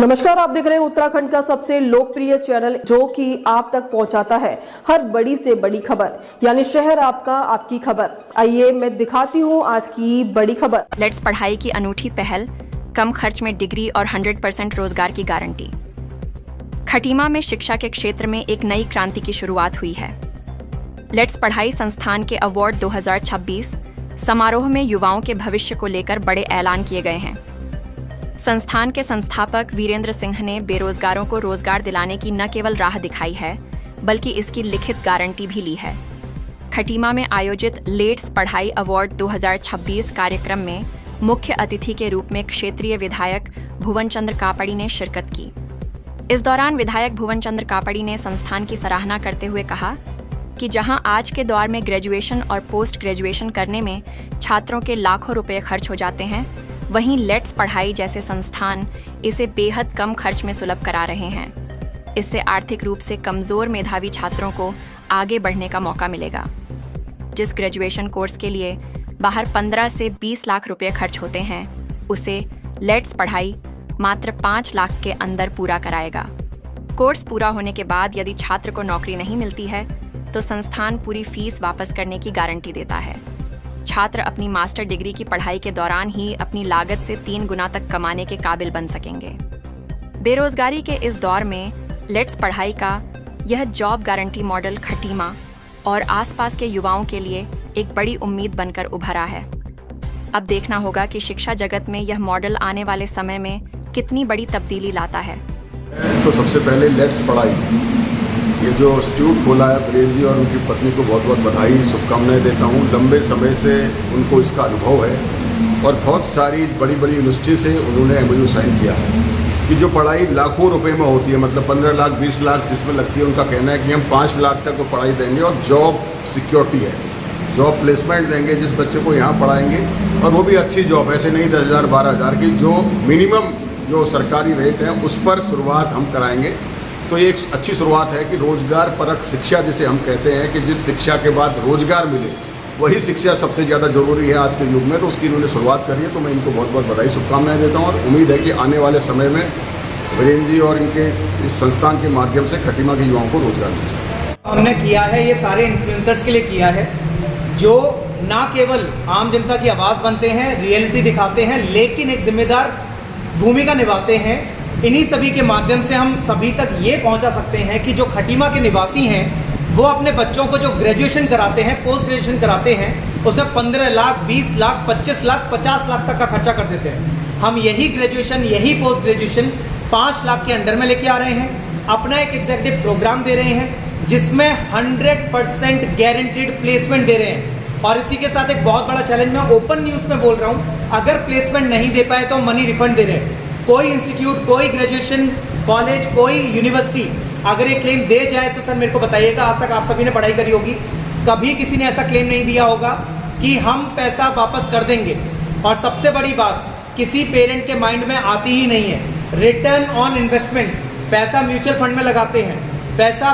नमस्कार, आप देख रहे हैं उत्तराखंड का सबसे लोकप्रिय चैनल जो कि आप तक पहुंचाता है हर बड़ी से बड़ी खबर, यानी शहर आपका, आपकी खबर। आइए मैं दिखाती हूं आज की बड़ी खबर। लेट्स पढ़ाई की अनूठी पहल, कम खर्च में डिग्री और 100% रोजगार की गारंटी। खटीमा में शिक्षा के क्षेत्र में एक नई क्रांति की शुरुआत हुई है। लेट्स पढ़ाई संस्थान के अवार्ड 2026 समारोह में युवाओं के भविष्य को लेकर बड़े ऐलान किए गए हैं। संस्थान के संस्थापक वीरेंद्र सिंह ने बेरोजगारों को रोजगार दिलाने की न केवल राह दिखाई है, बल्कि इसकी लिखित गारंटी भी ली है। खटीमा में आयोजित लेट्स पढ़ाई अवार्ड 2026 कार्यक्रम में मुख्य अतिथि के रूप में क्षेत्रीय विधायक भुवन चंद्र कापड़ी ने शिरकत की। इस दौरान विधायक भुवन चंद्र कापड़ी ने संस्थान की सराहना करते हुए कहा कि जहां आज के दौर में ग्रेजुएशन और पोस्ट ग्रेजुएशन करने में छात्रों के लाखों रुपए खर्च हो जाते हैं, वहीं लेट्स पढ़ाई जैसे संस्थान इसे बेहद कम खर्च में सुलभ करा रहे हैं। इससे आर्थिक रूप से कमजोर मेधावी छात्रों को आगे बढ़ने का मौका मिलेगा। जिस ग्रेजुएशन कोर्स के लिए बाहर 15 से 20 लाख रुपए खर्च होते हैं, उसे लेट्स पढ़ाई मात्र 5 लाख के अंदर पूरा कराएगा। कोर्स पूरा होने के बाद यदि छात्र को नौकरी नहीं मिलती है, तो संस्थान पूरी फीस वापस करने की गारंटी देता है। छात्र अपनी मास्टर डिग्री की पढ़ाई के दौरान ही अपनी लागत से 3 गुना तक कमाने के काबिल बन सकेंगे। बेरोजगारी के इस दौर में लेट्स पढ़ाई का यह जॉब गारंटी मॉडल खटीमा और आसपास के युवाओं के लिए एक बड़ी उम्मीद बनकर उभरा है। अब देखना होगा कि शिक्षा जगत में यह मॉडल आने वाले समय में कितनी बड़ी तब्दीली लाता है। तो सबसे पहले लेट्स पढ़ाई ये जो इंस्टीट्यूट खोला है, वीरेंद्र जी और उनकी पत्नी को बहुत बहुत बधाई, शुभकामनाएं देता हूँ। लंबे समय से उनको इसका अनुभव है और बहुत सारी बड़ी बड़ी यूनिवर्सिटी से उन्होंने MOU साइन किया है कि जो पढ़ाई लाखों रुपए में होती है, मतलब 15 लाख 20 लाख जिसमें लगती है, उनका कहना है कि हम 5 लाख तक वो पढ़ाई देंगे और जॉब सिक्योरिटी है, जॉब प्लेसमेंट देंगे जिस बच्चे को यहाँ पढ़ाएंगे, और वो भी अच्छी जॉब, ऐसे नहीं 10,000 12,000 की, जो मिनिमम जो सरकारी रेट है उस पर शुरुआत हम कराएंगे। तो ये एक अच्छी शुरुआत है कि रोजगार परक शिक्षा जिसे हम कहते हैं कि जिस शिक्षा के बाद रोजगार मिले, वही शिक्षा सबसे ज़्यादा जरूरी है आज के युग में। तो उसकी इन्होंने शुरुआत करी है, तो मैं इनको बहुत बहुत बधाई शुभकामनाएं देता हूँ और उम्मीद है कि आने वाले समय में वीरेंद्र जी और इनके इस संस्थान के माध्यम से खटीमा के युवाओं को रोजगार मिले। हमने किया है, ये सारे इन्फ्लुएंसर्स के लिए किया है जो ना केवल आम जनता की आवाज़ बनते हैं, रियलिटी दिखाते हैं, लेकिन एक जिम्मेदार भूमिका निभाते हैं। इन्हीं सभी के माध्यम से हम सभी तक ये पहुंचा सकते हैं कि जो खटीमा के निवासी हैं वो अपने बच्चों को जो ग्रेजुएशन कराते हैं, पोस्ट ग्रेजुएशन कराते हैं, उसमें 15 लाख 20 लाख 25 लाख 50 लाख तक का खर्चा कर देते हैं। हम यही ग्रेजुएशन, यही पोस्ट ग्रेजुएशन 5 लाख के अंडर में लेके आ रहे हैं। अपना एक एग्जीक्यूटिव प्रोग्राम दे रहे हैं जिसमें 100% गारंटीड प्लेसमेंट दे रहे हैं। और इसी के साथ एक बहुत बड़ा चैलेंज मैं ओपन न्यूज़ में बोल रहा हूँ, अगर प्लेसमेंट नहीं दे पाए तो मनी रिफंड दे रहे हैं। कोई इंस्टीट्यूट, कोई ग्रेजुएशन कॉलेज, कोई यूनिवर्सिटी अगर ये क्लेम दे जाए तो सर मेरे को बताइएगा। आज तक आप सभी ने पढ़ाई करी होगी, कभी किसी ने ऐसा क्लेम नहीं दिया होगा कि हम पैसा वापस कर देंगे। और सबसे बड़ी बात किसी पेरेंट के माइंड में आती ही नहीं है, रिटर्न ऑन इन्वेस्टमेंट। पैसा म्यूचुअल फंड में लगाते हैं, पैसा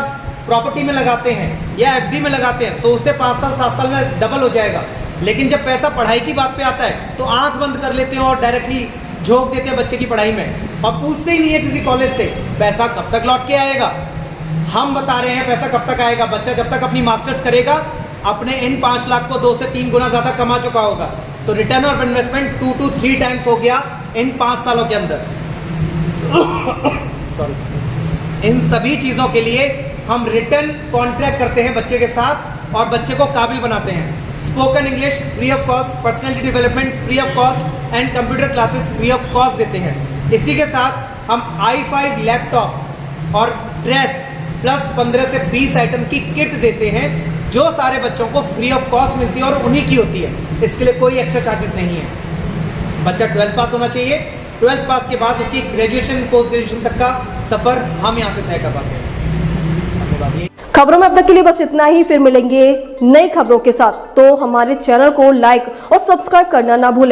प्रॉपर्टी में लगाते हैं या FD में लगाते हैं, सोचते 5 साल 7 साल में डबल हो जाएगा, लेकिन जब पैसा पढ़ाई की बात पे आता है तो आंख बंद कर लेते हैं और डायरेक्टली झोंक देते हैं बच्चे की पढ़ाई में और पूछते ही नहीं है किसी कॉलेज से पैसा कब तक लौट के आएगा। हम बता रहे हैं पैसा कब तक आएगा। बच्चा जब तक अपनी मास्टर्स करेगा अपने इन 5 लाख को 2 से 3 गुना ज़्यादा कमा चुका होगा। तो return of investment 2 to 3 times हो गया इन 5 सालों के अंदर। इन सभी चीज़ों के लिए हम रिटर्न कॉन्ट्रैक्ट करते हैं बच्चे के साथ और बच्चे को काबिल बनाते हैं। Spoken English free of cost, personality development free of cost and computer classes free of cost देते हैं। इसी के साथ हम i5 लैपटॉप और ड्रेस प्लस 15 से 20 आइटम की किट देते हैं जो सारे बच्चों को फ्री ऑफ कॉस्ट मिलती है और उन्हीं की होती है। इसके लिए कोई एक्स्ट्रा चार्जेस नहीं है। बच्चा 12th पास होना चाहिए, 12th पास के बाद उसकी ग्रेजुएशन पोस्ट ग्रेजुएशन तक का सफ़र हम यहाँ से तय करवाते हैं। धन्यवाद। खबरों में अब तक के लिए बस इतना ही, फिर मिलेंगे नई खबरों के साथ। तो हमारे चैनल को लाइक और सब्सक्राइब करना ना भूलें।